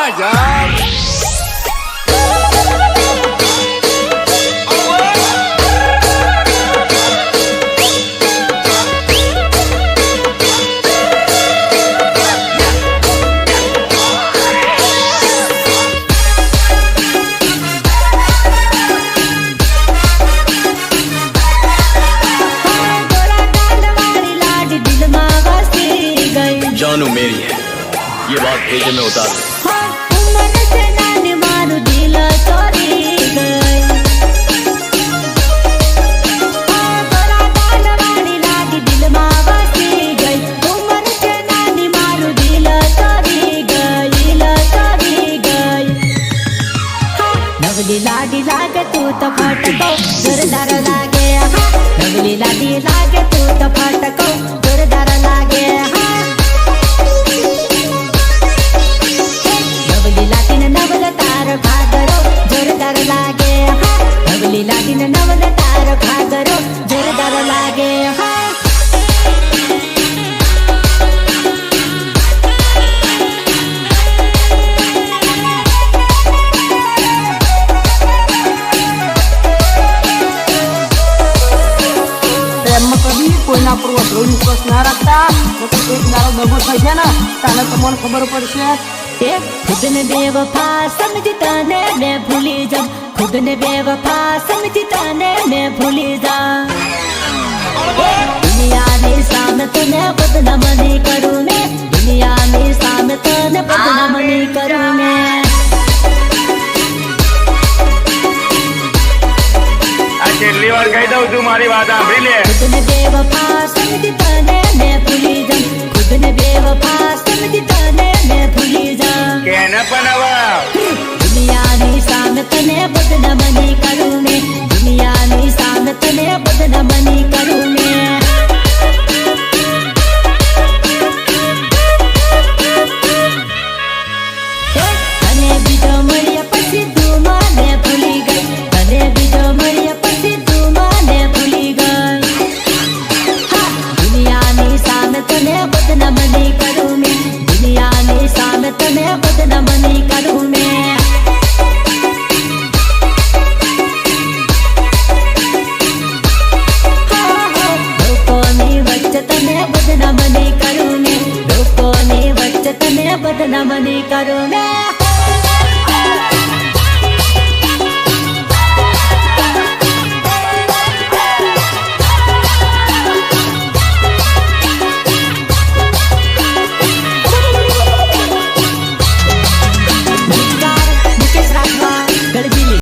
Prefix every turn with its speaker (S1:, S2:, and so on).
S1: यार
S2: जानू मेरी है, ये बात भेजे में उतार दे।
S3: नवली लाडी लागे तू तो फटको जोरदार लागे नवली लाडी लागे तू तो फटको जोरदार लागे नवली लाटीन नवल तार भागरो जोरदार लागे नवली लाटीन नवल तार भागरो जोरदार लागे
S4: કોઈના પર વધુ વિશ્વાસ ના રાખતા તો એક દારો દગો થઈ છે ને તને તમને ખબર પડશે
S3: खुद ने बेवफा समझता ने मैं भूली जा खुद ने बेवफा समझता ने मैं भूली जा दुनिया में सामने तने बदनाम नहीं करूं मैं दुनिया में सामने तने बदनाम नहीं करूं मैं
S5: છેલ્લી વાર કહી દઉં છું મારી વાત સાંભળી લે
S3: खुद ने बेवफा समझता ने मैं भूली जा खुद ने बेवफा समझता ने मैं भूली जा
S5: કેને પણ હવે
S3: दुनिया ની સામે તને બદનામ નહીં કરું मैं दुनिया ની સામે તને બદનામ નહીં કરું मैं તને બીજો મળ્યા પછી તું મને ભૂલી ગઈ તને બીજો મળ્યા પછી તું મને ભૂલી ગઈ દુનિયાની સામે તને બદનામ નહીં કરું मैं દુનિયાની સામે તને બદનામ નહીં કરું मैं લોકોની વચ્ચે તને બદનામ નહીં કરું मैं લોકોની વચ્ચે તને બદનામ નહીં કરું मैं